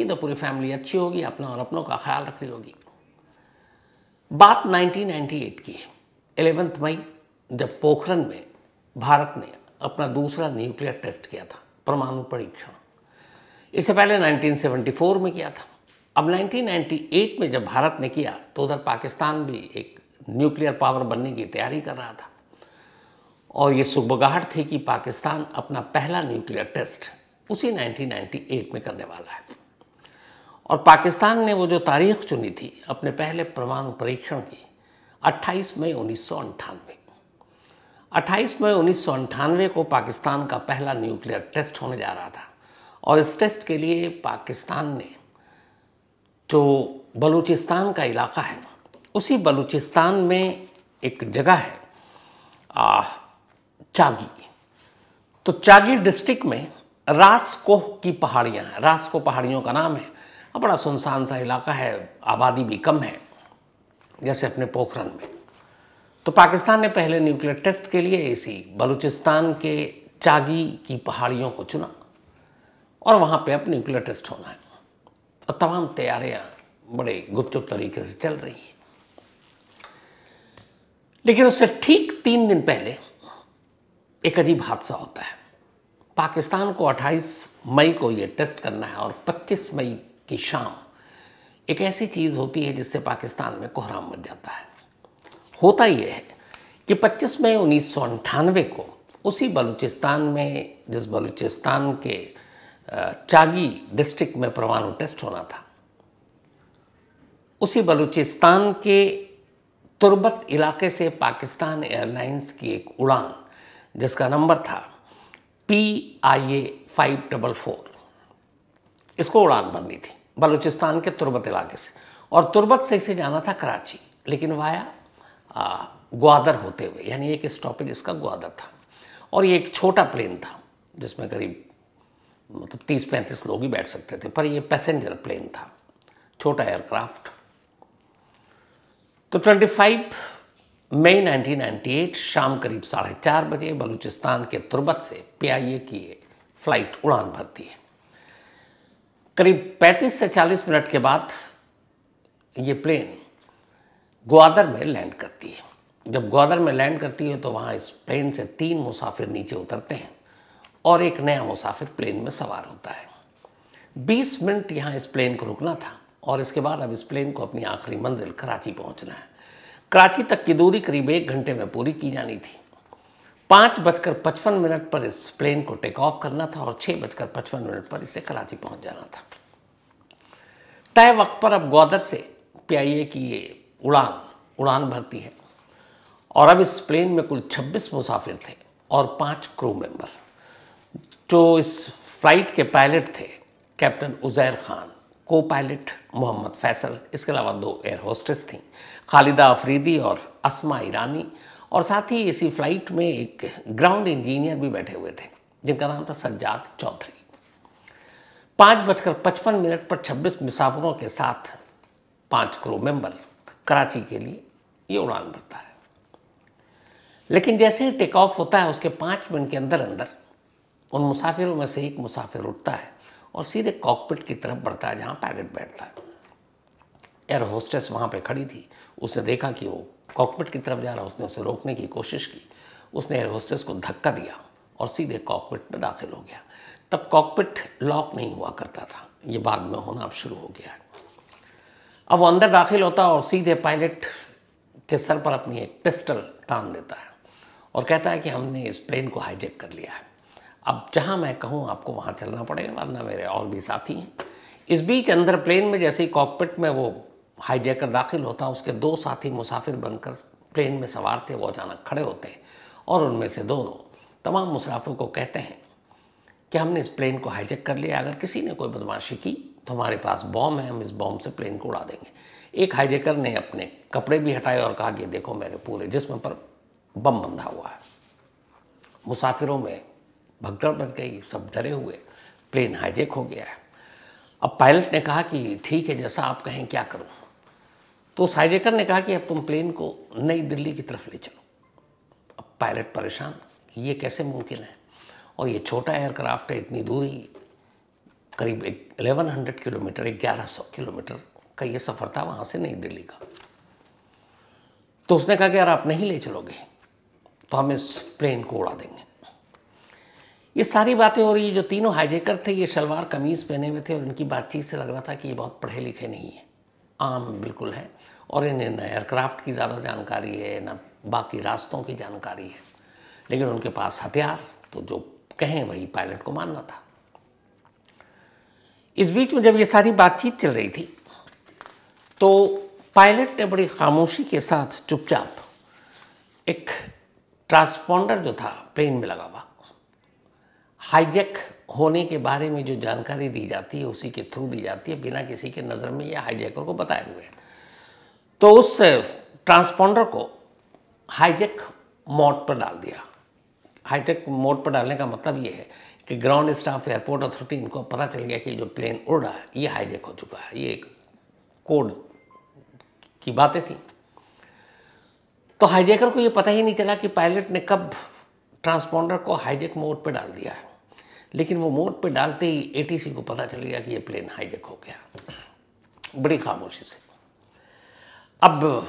उम्मीद है पूरी फैमिली अच्छी होगी, अपना और अपनों का ख्याल रख रही होगी। बात 1998 की है। 11 मई जब पोखरण में भारत ने अपना दूसरा न्यूक्लियर टेस्ट किया था, परमाणु परीक्षण। इससे पहले 1974 में किया था। अब 1998 में जब भारत ने किया तो उधर पाकिस्तान भी एक न्यूक्लियर पावर बनने की तैयारी कर रहा था और ये सुगबुगाहट थी कि पाकिस्तान अपना पहला न्यूक्लियर टेस्ट उसी 1998 में करने वाला है। और पाकिस्तान ने वो जो तारीख चुनी थी अपने पहले परमाणु परीक्षण की, 28 मई 1998। 28 मई 1998 को पाकिस्तान का पहला न्यूक्लियर टेस्ट होने जा रहा था और इस टेस्ट के लिए पाकिस्तान ने जो बलूचिस्तान का इलाका है, उसी बलूचिस्तान में एक जगह है चागी। तो चागी डिस्ट्रिक्ट में रासकोह की पहाड़ियाँ हैं। रासकोह पहाड़ियों का नाम है। बड़ा सुनसान सा इलाका है, आबादी भी कम है जैसे अपने पोखरण में। तो पाकिस्तान ने पहले न्यूक्लियर टेस्ट के लिए इसी बलूचिस्तान के चागी की पहाड़ियों को चुना और वहाँ पे अब न्यूक्लियर टेस्ट होना है और तमाम तैयारियाँ बड़े गुपचुप तरीके से चल रही हैं। लेकिन उससे ठीक 3 दिन पहले एक अजीब हादसा होता है। पाकिस्तान को 28 मई को ये टेस्ट करना है और 25 मई की शाम एक ऐसी चीज़ होती है जिससे पाकिस्तान में कोहराम मच जाता है। होता यह है कि 25 मई 1998 को उसी बलूचिस्तान में, जिस बलूचिस्तान के चागी डिस्ट्रिक्ट में परमाणु टेस्ट होना था, उसी बलूचिस्तान के तुर्बत इलाके से पाकिस्तान एयरलाइंस की एक उड़ान जिसका नंबर था PIA 544, इसको उड़ान भरनी थी बलूचिस्तान के तुर्बत इलाके से और तुर्बत से इसे जाना था कराची, लेकिन वाया ग्वादर होते हुए, यानी एक स्टॉपेज इसका ग्वादर था। और ये एक छोटा प्लेन था जिसमें करीब 30-35 लोग ही बैठ सकते थे, पर ये पैसेंजर प्लेन था, छोटा एयरक्राफ्ट। तो 25 मई 1998 शाम करीब 4:30 बजे बलूचिस्तान के तुर्बत से PIA की फ्लाइट उड़ान भरती है। करीब 35 से 40 मिनट के बाद ये प्लेन ग्वादर में लैंड करती है। जब ग्वादर में लैंड करती है तो वहाँ इस प्लेन से 3 मुसाफिर नीचे उतरते हैं और एक नया मुसाफिर प्लेन में सवार होता है। 20 मिनट यहाँ इस प्लेन को रुकना था और इसके बाद अब इस प्लेन को अपनी आखिरी मंजिल कराची पहुँचना है। कराची तक की दूरी करीब 1 घंटे में पूरी की जानी थी। 5:55 पर इस प्लेन को टेक ऑफ करना था और 6:55 पर इसे कराची पहुंच जाना था। तय वक्त पर अब ग्वादर से PIA की ये उड़ान भरती है और अब इस प्लेन में कुल 26 मुसाफिर थे और 5 क्रू मेंबर। जो इस फ्लाइट के पायलट थे कैप्टन उज़ैर खान, को पायलट मोहम्मद फैसल, इसके अलावा 2 एयर होस्टेस थीं, खालिदा अफरीदी और अस्मा ईरानी, और साथ ही इसी फ्लाइट में एक ग्राउंड इंजीनियर भी बैठे हुए थे जिनका नाम था सज्जाद चौधरी। 5:55 पर 26 मुसाफिरों के साथ 5 क्रू मेंबर कराची के लिए ये उड़ान भरता है। लेकिन जैसे ही टेक ऑफ होता है उसके 5 मिनट के अंदर अंदर उन मुसाफिरों में से एक मुसाफिर उठता है और सीधे कॉकपिट की तरफ बढ़ता है जहाँ पायलट बैठता है। एयर होस्टेस वहाँ पे खड़ी थी, उसने देखा कि वो कॉकपिट की तरफ जा रहा है, उसने उसे रोकने की कोशिश की। उसने एयर होस्टेस को धक्का दिया और सीधे कॉकपिट में दाखिल हो गया। तब कॉकपिट लॉक नहीं हुआ करता था, ये बाद में होना अब शुरू हो गया है। अब वो अंदर दाखिल होता और सीधे पायलट के सर पर अपनी एक पिस्टल तान देता है और कहता है कि हमने इस प्लेन को हाईजैक कर लिया है, अब जहाँ मैं कहूँ आपको वहाँ चलना पड़ेगा, वरना मेरे और भी साथी हैं। इस बीच अंदर प्लेन में जैसे ही कॉकपिट में वो हाईजैकर दाखिल होता, उसके 2 साथी मुसाफिर बनकर प्लेन में सवार थे, वो अचानक खड़े होते हैं और उनमें से दोनों तमाम मुसाफिरों को कहते हैं कि हमने इस प्लेन को हाईजैक कर लिया, अगर किसी ने कोई बदमाशी की तो हमारे पास बॉम्ब है, हम इस बॉम्ब से प्लेन को उड़ा देंगे। एक हाईजैकर ने अपने कपड़े भी हटाए और कहा कि देखो मेरे पूरे जिस्म पर बम बंधा हुआ है। मुसाफिरों में भगदड़ मच गई, सब डरे हुए, प्लेन हाईजैक हो गया है। अब पायलट ने कहा कि ठीक है, जैसा आप कहें, क्या करूं? तो उस हाईजैकर ने कहा कि अब तुम प्लेन को नई दिल्ली की तरफ ले चलो। अब पायलट परेशान कि ये कैसे मुमकिन है और ये छोटा एयरक्राफ्ट है, इतनी दूरी करीब 1100 किलोमीटर, 1100 किलोमीटर का ये सफ़र था वहाँ से नई दिल्ली का। तो उसने कहा कि यार आप नहीं ले चलोगे तो हम इस प्लेन को उड़ा देंगे। ये सारी बातें हो रही, जो तीनों हाईजैकर थे ये शलवार कमीज़ पहने हुए थे और इनकी बातचीत से लग रहा था कि ये बहुत पढ़े लिखे नहीं है, आम बिल्कुल है, और इन्हें न एयरक्राफ्ट की ज़्यादा जानकारी है न बाकी रास्तों की जानकारी है, लेकिन उनके पास हथियार, तो जो कहें वही पायलट को मानना था। इस बीच में जब ये सारी बातचीत चल रही थी तो पायलट ने बड़ी खामोशी के साथ चुपचाप एक ट्रांसपॉन्डर जो था प्लेन में लगा हुआ, हाईजैक होने के बारे में जो जानकारी दी जाती है उसी के थ्रू दी जाती है, बिना किसी के नज़र में या हाईजैकर को बताए हुए। तो उस ट्रांसपॉन्डर को हाईजैक मोड पर डाल दिया। हाईजैक मोड पर डालने का मतलब ये है कि ग्राउंड स्टाफ, एयरपोर्ट अथॉरिटी, इनको पता चल गया कि जो प्लेन उड़ रहा है ये हाईजैक हो चुका है, ये एक कोड की बातें थी। तो हाईजैकर को ये पता ही नहीं चला कि पायलट ने कब ट्रांसपॉन्डर को हाईजैक मोड पर डाल दिया है, लेकिन वो मोड पे डालते ही एटीसी को पता चल गया कि ये प्लेन हाईजैक हो गया, बड़ी खामोशी से। अब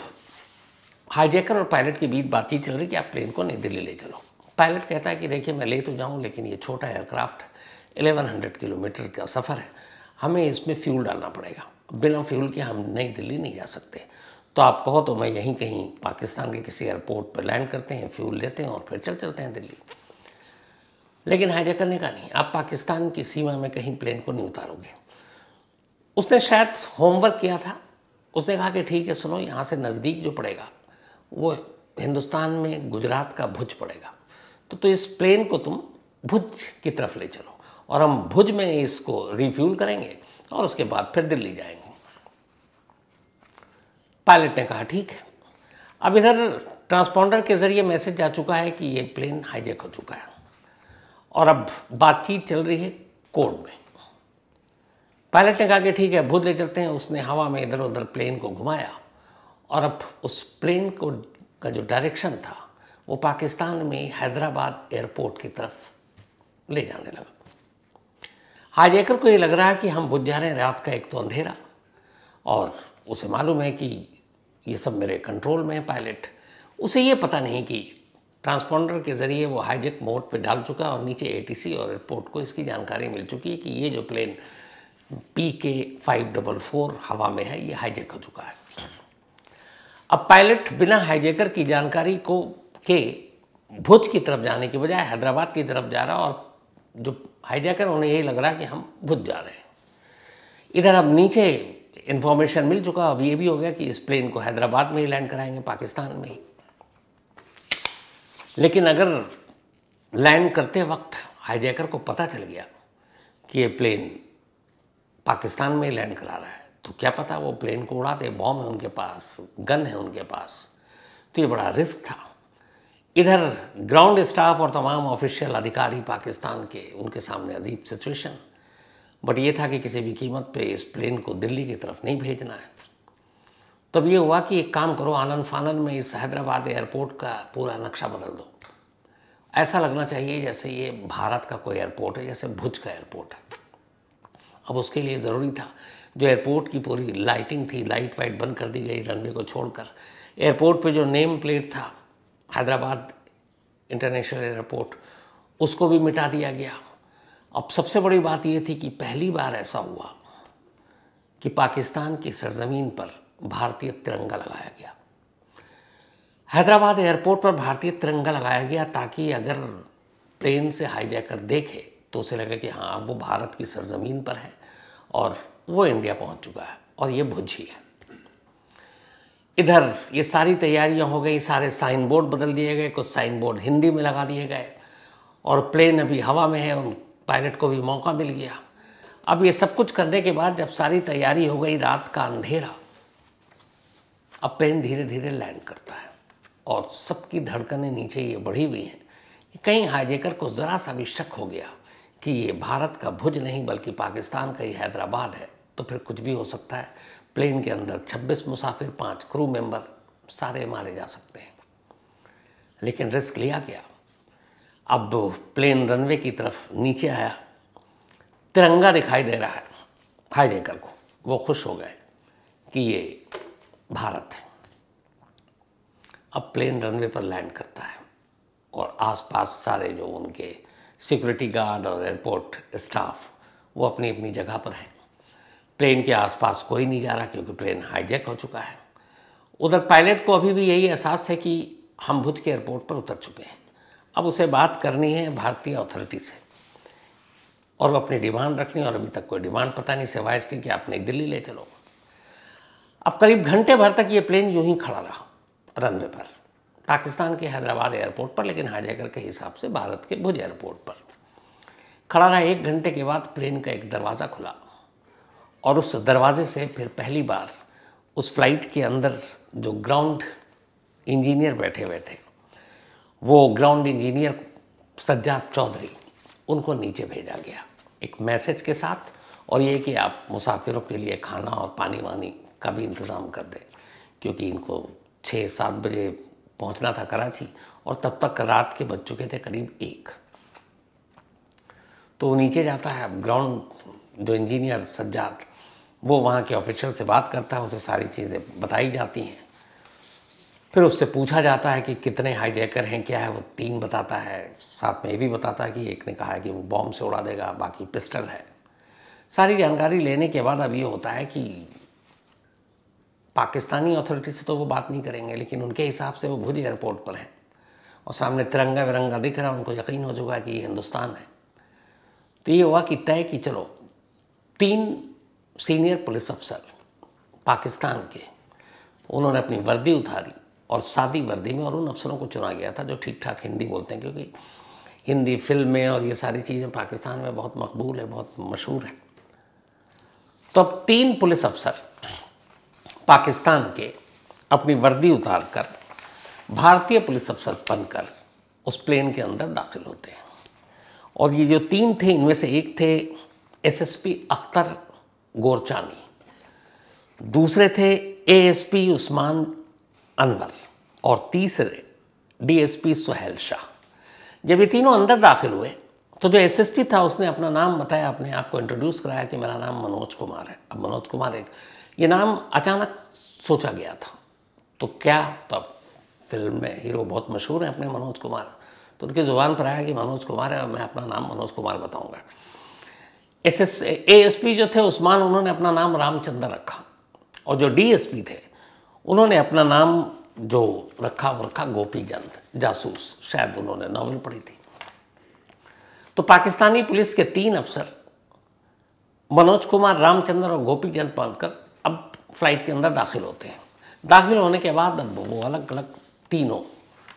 हाईजैकर और पायलट के बीच बातचीत चल रही कि आप प्लेन को नई दिल्ली ले चलो। पायलट कहता है कि देखिए मैं ले तो जाऊं, लेकिन ये छोटा एयरक्राफ्ट 1100 किलोमीटर का सफ़र है, हमें इसमें फ्यूल डालना पड़ेगा, बिना फ्यूल के हम नई दिल्ली नहीं जा सकते। तो आप कहो तो मैं यहीं कहीं पाकिस्तान के किसी एयरपोर्ट पर लैंड करते हैं, फ्यूल लेते हैं और फिर चलते हैं दिल्ली। लेकिन हाईजैकर ने कहा नहीं, आप पाकिस्तान की सीमा में कहीं प्लेन को नहीं उतारोगे। उसने शायद होमवर्क किया था, उसने कहा कि ठीक है सुनो, यहाँ से नज़दीक जो पड़ेगा वो हिंदुस्तान में गुजरात का भुज पड़ेगा, तो इस प्लेन को तुम भुज की तरफ ले चलो और हम भुज में इसको रिफ्यूल करेंगे और उसके बाद फिर दिल्ली जाएंगे। पायलट ने कहा ठीक है। अब इधर ट्रांसपॉन्डर के ज़रिए मैसेज जा चुका है कि ये प्लेन हाईजैक हो चुका है और अब बातचीत चल रही है कोड में। पायलट ने कहा कि ठीक है भुज ले चलते हैं। उसने हवा में इधर उधर प्लेन को घुमाया और अब उस प्लेन को का जो डायरेक्शन था वो पाकिस्तान में हैदराबाद एयरपोर्ट की तरफ ले जाने लगा। हाईजैकर को ये लग रहा है कि हम भुज जा रहे हैं, रात का एक तो अंधेरा, और उसे मालूम है कि ये सब मेरे कंट्रोल में है। पायलट, उसे ये पता नहीं कि ट्रांसपॉन्डर के ज़रिए वो हाईजैक मोड पे डाल चुका और नीचे एटीसी और एयरपोर्ट को इसकी जानकारी मिल चुकी है कि ये जो प्लेन PK-544 हवा में है ये हाईजैक हो चुका है। अब पायलट बिना हाईजैकर की जानकारी को के भुज की तरफ जाने की बजाय हैदराबाद की तरफ जा रहा, और जो हाईजैकर उन्हें यही लग रहा कि हम भुज जा रहे हैं। इधर अब नीचे इन्फॉर्मेशन मिल चुका, अब ये भी हो गया कि इस प्लेन को हैदराबाद में ही लैंड कराएंगे, पाकिस्तान में ही। लेकिन अगर लैंड करते वक्त हाईजैकर को पता चल गया कि ये प्लेन पाकिस्तान में ही लैंड करा रहा है, तो क्या पता वो प्लेन को उड़ा दे, बॉम्ब है उनके पास, गन है उनके पास, तो ये बड़ा रिस्क था। इधर ग्राउंड स्टाफ और तमाम ऑफिशियल अधिकारी पाकिस्तान के, उनके सामने अजीब सिचुएशन, बट ये था कि किसी भी कीमत पे इस प्लेन को दिल्ली की तरफ नहीं भेजना है। तब ये हुआ कि एक काम करो, आनन फानन में इस हैदराबाद एयरपोर्ट का पूरा नक्शा बदल दो, ऐसा लगना चाहिए जैसे ये भारत का कोई एयरपोर्ट है, जैसे भुज का एयरपोर्ट है। अब उसके लिए ज़रूरी था जो एयरपोर्ट की पूरी लाइटिंग थी, लाइट वाइट बंद कर दी गई रनवे को छोड़कर। एयरपोर्ट पे जो नेम प्लेट था हैदराबाद इंटरनेशनल एयरपोर्ट, उसको भी मिटा दिया गया। अब सबसे बड़ी बात ये थी कि पहली बार ऐसा हुआ कि पाकिस्तान की सरजमीन पर भारतीय तिरंगा लगाया गया। हैदराबाद एयरपोर्ट पर भारतीय तिरंगा लगाया गया ताकि अगर प्लेन से हाईजैकर देखे तो उसे लगे कि हाँ वो भारत की सरजमीन पर है और वो इंडिया पहुंच चुका है और ये भुज ही है। इधर ये सारी तैयारियां हो गई, सारे साइन बोर्ड बदल दिए गए, कुछ साइन बोर्ड हिंदी में लगा दिए गए और प्लेन अभी हवा में है, उन पायलट को भी मौका मिल गया। अब ये सब कुछ करने के बाद जब सारी तैयारी हो गई, रात का अंधेरा, अब प्लेन धीरे धीरे लैंड करता है और सबकी धड़कनें नीचे ये बढ़ी हुई हैं कि कहीं हाईजैकर को ज़रा सा भी शक हो गया कि ये भारत का भुज नहीं बल्कि पाकिस्तान का ही हैदराबाद है, तो फिर कुछ भी हो सकता है। प्लेन के अंदर 26 मुसाफिर, 5 क्रू मेंबर, सारे मारे जा सकते हैं। लेकिन रिस्क लिया गया। अब प्लेन रनवे की तरफ नीचे आया तिरंगा दिखाई दे रहा है हाईजैकर को। वो खुश हो गए कि ये भारत है। अब प्लेन रनवे पर लैंड करता है और आसपास सारे जो उनके सिक्योरिटी गार्ड और एयरपोर्ट स्टाफ वो अपनी अपनी जगह पर हैं। प्लेन के आसपास कोई नहीं जा रहा क्योंकि प्लेन हाईजैक हो चुका है। उधर पायलट को अभी भी यही एहसास है कि हम भुज के एयरपोर्ट पर उतर चुके हैं। अब उसे बात करनी है भारतीय अथॉरिटी से और वो अपनी डिमांड रखनी, और अभी तक कोई डिमांड पता नहीं सिवाय इसके कि आप नई दिल्ली ले चलो। अब करीब घंटे भर तक ये प्लेन यूं ही खड़ा रहा रनवे पर, पाकिस्तान के हैदराबाद एयरपोर्ट पर, लेकिन हाईजैकर के हिसाब से भारत के भुज एयरपोर्ट पर खड़ा रहा। 1 घंटे के बाद प्लेन का एक दरवाज़ा खुला और उस दरवाजे से फिर पहली बार उस फ्लाइट के अंदर जो ग्राउंड इंजीनियर बैठे हुए थे, वो ग्राउंड इंजीनियर सज्जाद चौधरी, उनको नीचे भेजा गया एक मैसेज के साथ, और ये कि आप मुसाफिरों के लिए खाना और पानी वानी का भी इंतज़ाम कर दें, क्योंकि इनको 6-7 बजे पहुंचना था कराची और तब तक रात के बज चुके थे करीब 1। तो वो नीचे जाता है, ग्राउंड जो इंजीनियर सज्जाद वो वहाँ के ऑफिशियल से बात करता है, उसे सारी चीज़ें बताई जाती हैं। फिर उससे पूछा जाता है कि कितने हाईजैकर हैं, क्या है, वो 3 बताता है। साथ में ये भी बताता है कि एक ने कहा है कि वो बॉम्ब से उड़ा देगा, बाकी पिस्टल है। सारी जानकारी लेने के बाद अब ये होता है कि पाकिस्तानी अथॉरिटी से तो वो बात नहीं करेंगे, लेकिन उनके हिसाब से वो भुज एयरपोर्ट पर हैं और सामने तिरंगा विरंगा दिख रहा है, उनको यकीन हो चुका है कि ये हिंदुस्तान है। तो ये हुआ कि तय कि चलो 3 सीनियर पुलिस अफसर पाकिस्तान के, उन्होंने अपनी वर्दी उतारी और सादी वर्दी में, और उन अफसरों को चुना गया था जो ठीक ठाक हिंदी बोलते हैं, क्योंकि हिंदी फिल्में और ये सारी चीज़ें पाकिस्तान में बहुत मकबूल है, बहुत मशहूर है। तो अब 3 पुलिस अफसर पाकिस्तान के अपनी वर्दी उतार कर भारतीय पुलिस अफसर बनकर उस प्लेन के अंदर दाखिल होते हैं। और ये जो 3 थे, इनमें से एक थे एसएसपी अख्तर गोरचानी, दूसरे थे एएसपी उस्मान अनवर और तीसरे डीएसपी सुहेल शाह। जब ये तीनों अंदर दाखिल हुए तो जो एसएसपी था उसने अपना नाम बताया, अपने आप को इंट्रोड्यूस कराया कि मेरा नाम मनोज कुमार है। अब मनोज कुमार ये नाम अचानक सोचा गया था, तो क्या, तो अब फिल्म में हीरो बहुत मशहूर हैं अपने मनोज कुमार, तो उनकी ज़ुबान पर आया कि मनोज कुमार है और मैं अपना नाम मनोज कुमार बताऊंगा। एएसपी जो थे उस्मान, उन्होंने अपना नाम रामचंद्र रखा, और जो डीएसपी थे उन्होंने अपना नाम जो रखा वो रखा गोपीचंद, जासूस, शायद उन्होंने नॉवल पढ़ी थी। तो पाकिस्तानी पुलिस के 3 अफसर मनोज कुमार, रामचंद्र और गोपीचंद पालकर अब फ्लाइट के अंदर दाखिल होते हैं। दाखिल होने के बाद अब वो अलग अलग तीनों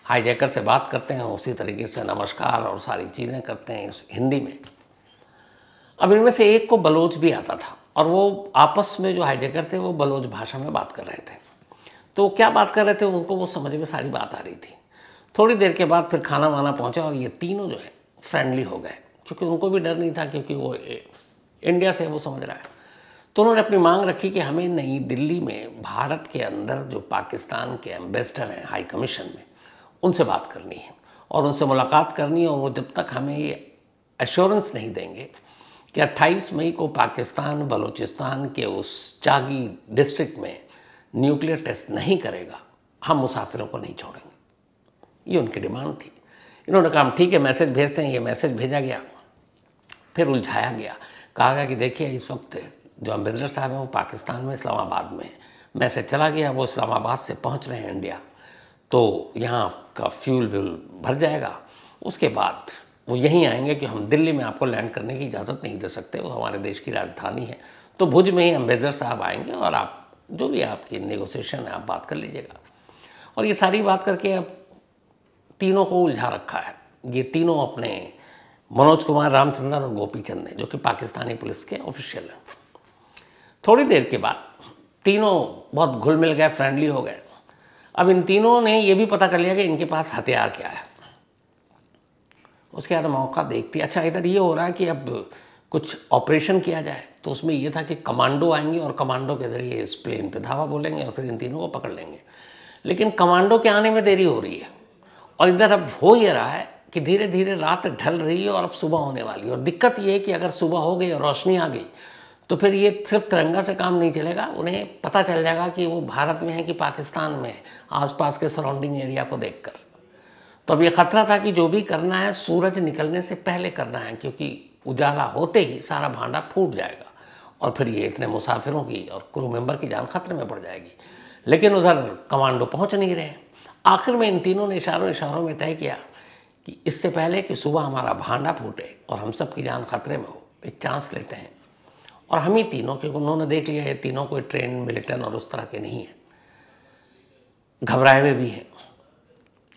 हाईजैकर से बात करते हैं, उसी तरीके से नमस्कार और सारी चीज़ें करते हैं हिंदी में। अब इनमें से एक को बलोच भी आता था और वो आपस में जो हाईजैकर थे वो बलोच भाषा में बात कर रहे थे। तो क्या बात कर रहे थे उनको वो समझ में सारी बात आ रही थी। थोड़ी देर के बाद फिर खाना वाना पहुंचा और ये तीनों जो है फ्रेंडली हो गए, क्योंकि उनको भी डर नहीं था, क्योंकि वो इंडिया से वो समझ रहा है। तो उन्होंने अपनी मांग रखी कि हमें नई दिल्ली में भारत के अंदर जो पाकिस्तान के एम्बेसडर हैं हाई कमीशन में, उनसे बात करनी है और उनसे मुलाकात करनी है, और वो जब तक हमें ये एश्योरेंस नहीं देंगे कि 28 मई को पाकिस्तान बलूचिस्तान के उस चागी डिस्ट्रिक्ट में न्यूक्लियर टेस्ट नहीं करेगा, हम मुसाफिरों को नहीं छोड़ेंगे। ये उनकी डिमांड थी। इन्होंने कहा ठीक है, मैसेज भेजते हैं। ये मैसेज भेजा गया, फिर उलझाया गया, कहा गया कि देखिए इस वक्त जो एम्बेसडर साहब हैं वो पाकिस्तान में इस्लामाबाद में है। मैसेज चला गया, वो इस्लामाबाद से पहुंच रहे हैं इंडिया, तो यहाँ का फ्यूल व्यूल भर जाएगा, उसके बाद वो यहीं आएंगे कि हम दिल्ली में आपको लैंड करने की इजाज़त नहीं दे सकते, वो हमारे देश की राजधानी है। तो भुज में ही एम्बेसडर साहब आएंगे और आप जो भी आपकी नेगोशिएशन है आप बात कर लीजिएगा। और ये सारी बात करके अब तीनों को उलझा रखा है। ये तीनों अपने मनोज कुमार, रामचंद्र और गोपीचंद ने, जो कि पाकिस्तानी पुलिस के ऑफिशियल हैं। थोड़ी देर के बाद तीनों बहुत घुल मिल गए, फ्रेंडली हो गए। अब इन तीनों ने ये भी पता कर लिया कि इनके पास हथियार क्या है। उसके बाद मौका देखती, अच्छा इधर ये हो रहा है कि अब कुछ ऑपरेशन किया जाए, तो उसमें ये था कि कमांडो आएंगे और कमांडो के ज़रिए इस प्लेन पे धावा बोलेंगे और फिर इन तीनों को पकड़ लेंगे। लेकिन कमांडो के आने में देरी हो रही है, और इधर अब हो ये रहा है कि धीरे धीरे रात ढल रही है और अब सुबह होने वाली है। और दिक्कत ये है कि अगर सुबह हो गई और रोशनी आ गई तो फिर ये सिर्फ तिरंगा से काम नहीं चलेगा, उन्हें पता चल जाएगा कि वो भारत में है कि पाकिस्तान में है, आसपास के सराउंडिंग एरिया को देखकर। तो अब ये खतरा था कि जो भी करना है सूरज निकलने से पहले करना है, क्योंकि उजाला होते ही सारा भांडा फूट जाएगा और फिर ये इतने मुसाफिरों की और क्रू मेंबर की जान खतरे में पड़ जाएगी। लेकिन उधर कमांडो पहुंच नहीं रहे। आखिर में इन तीनों ने इशारों में तय किया कि इससे पहले कि सुबह हमारा भांडा फूटे और हम सब की जान खतरे में हो, एक चांस लेते हैं। और हम ही तीनों, क्योंकि उन्होंने देख लिया ये तीनों कोई ट्रेन मिलिटेंट और उस तरह के नहीं हैं, घबराए हुए भी हैं।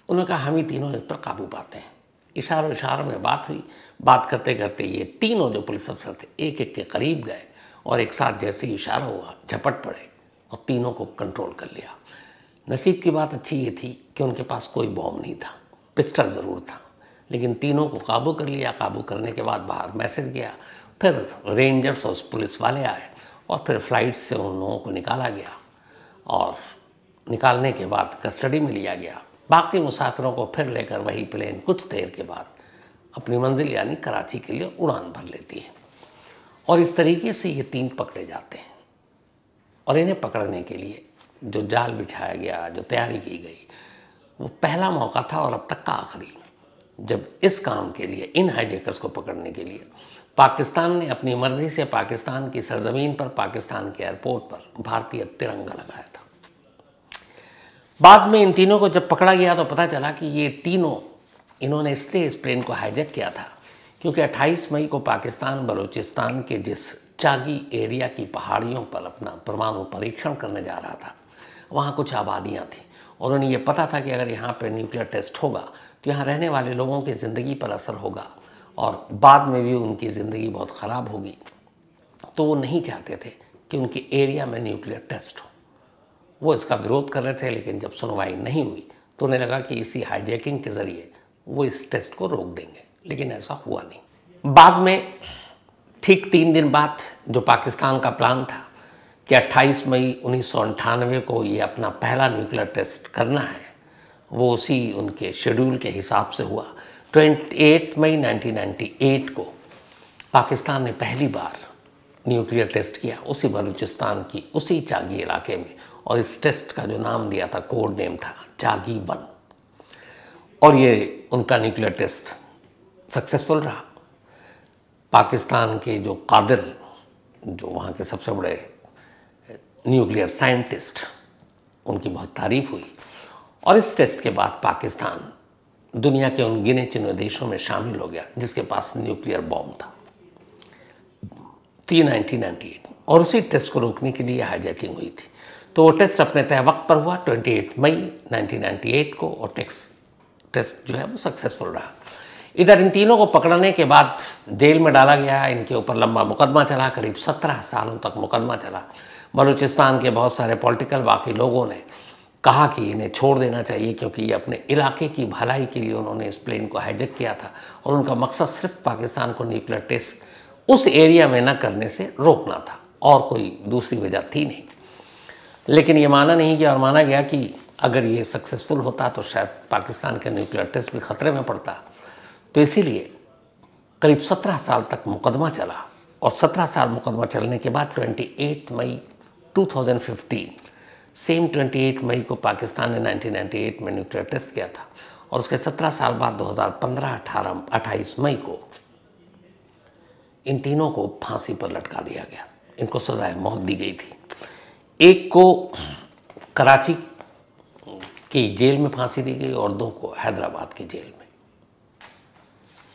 उन्होंने कहा हम ही तीनों इस पर काबू पाते हैं। इशारों में बात हुई। बात करते करते ये तीनों जो पुलिस अफसर थे एक एक के करीब गए और एक साथ जैसे ही इशारा हुआ झपट पड़े और तीनों को कंट्रोल कर लिया। नसीब की बात अच्छी ये थी कि उनके पास कोई बॉम्ब नहीं था, पिस्टल ज़रूर था, लेकिन तीनों को काबू कर लिया। काबू करने के बाद बाहर मैसेज गया, फिर रेंजर्स और पुलिस वाले आए और फिर फ्लाइट से उन लोगों को निकाला गया और निकालने के बाद कस्टडी में लिया गया। बाकी मुसाफिरों को फिर लेकर वही प्लेन कुछ देर के बाद अपनी मंजिल यानी कराची के लिए उड़ान भर लेती है। और इस तरीके से ये तीन पकड़े जाते हैं। और इन्हें पकड़ने के लिए जो जाल बिछाया गया, जो तैयारी की गई, वो पहला मौका था और अब तक का आखिरी, जब इस काम के लिए, इन हाईजैकर्स को पकड़ने के लिए पाकिस्तान ने अपनी मर्जी से पाकिस्तान की सरजमीन पर, पाकिस्तान के एयरपोर्ट पर भारतीय तिरंगा लगाया था। बाद में इन तीनों को जब पकड़ा गया तो पता चला कि ये तीनों, इन्होंने इसलिए इस प्लेन को हाईजैक किया था क्योंकि 28 मई को पाकिस्तान बलूचिस्तान के जिस चागी एरिया की पहाड़ियों पर अपना परमाणु परीक्षण करने जा रहा था, वहाँ कुछ आबादियाँ थीं और उन्हें ये पता था कि अगर यहाँ पर न्यूक्लियर टेस्ट होगा तो यहाँ रहने वाले लोगों की ज़िंदगी पर असर होगा और बाद में भी उनकी ज़िंदगी बहुत ख़राब होगी। तो वो नहीं चाहते थे कि उनके एरिया में न्यूक्लियर टेस्ट हो। वो इसका विरोध कर रहे थे, लेकिन जब सुनवाई नहीं हुई तो उन्हें लगा कि इसी हाईजैकिंग के ज़रिए वो इस टेस्ट को रोक देंगे, लेकिन ऐसा हुआ नहीं। बाद में ठीक 3 दिन बाद जो पाकिस्तान का प्लान था कि 28 मई 1998 को ये अपना पहला न्यूक्लियर टेस्ट करना है, वो उसी उनके शेड्यूल के हिसाब से हुआ। 28 मई 1998 को पाकिस्तान ने पहली बार न्यूक्लियर टेस्ट किया उसी बलूचिस्तान की उसी चागी इलाके में, और इस टेस्ट का जो नाम दिया था, कोड नेम था चागी 1। और ये उनका न्यूक्लियर टेस्ट सक्सेसफुल रहा। पाकिस्तान के जो कादिर, जो वहाँ के सबसे बड़े न्यूक्लियर साइंटिस्ट, उनकी बहुत तारीफ हुई। और इस टेस्ट के बाद पाकिस्तान दुनिया के उन गिने चुने देशों में शामिल हो गया जिसके पास न्यूक्लियर बॉम्ब था। तो ये 1998, और उसी टेस्ट को रोकने के लिए हाईजैकिंग हुई थी। तो वो टेस्ट अपने तय वक्त पर हुआ 28 मई 1998 को, और टेस्ट जो है वो सक्सेसफुल रहा। इधर इन तीनों को पकड़ने के बाद जेल में डाला गया। इनके ऊपर लंबा मुकदमा चला, करीब 17 सालों तक मुकदमा चला। बलूचिस्तान के बहुत सारे पॉलिटिकल बाकी लोगों ने कहा कि इन्हें छोड़ देना चाहिए, क्योंकि ये अपने इलाके की भलाई के लिए उन्होंने इस प्लेन को हाईजैक किया था और उनका मकसद सिर्फ पाकिस्तान को न्यूक्लियर टेस्ट उस एरिया में न करने से रोकना था, और कोई दूसरी वजह थी नहीं। लेकिन ये माना नहीं गया, और माना गया कि अगर ये सक्सेसफुल होता तो शायद पाकिस्तान का न्यूक्लियर टेस्ट भी खतरे में पड़ता। तो इसीलिए करीब 17 साल तक मुकदमा चला, और 17 साल मुकदमा चलने के बाद 28 मई 2015, सेम 28 मई को पाकिस्तान ने 1998 में न्यूक्लियर टेस्ट किया था, और उसके 17 साल बाद 2015, 18, 28 मई को इन तीनों को फांसी पर लटका दिया गया। इनको सजाए मौत दी गई थी। एक को कराची की जेल में फांसी दी गई और 2 को हैदराबाद की जेल में।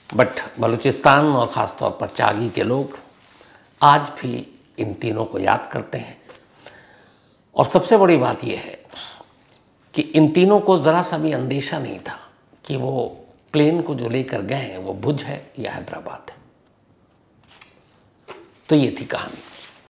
बट बलूचिस्तान और ख़ासतौर पर चागी के लोग आज भी इन तीनों को याद करते हैं। और सबसे बड़ी बात यह है कि इन तीनों को ज़रा सा भी अंदेशा नहीं था कि वो प्लेन को जो लेकर गए हैं वो भुज है या हैदराबाद है। तो ये थी कहानी।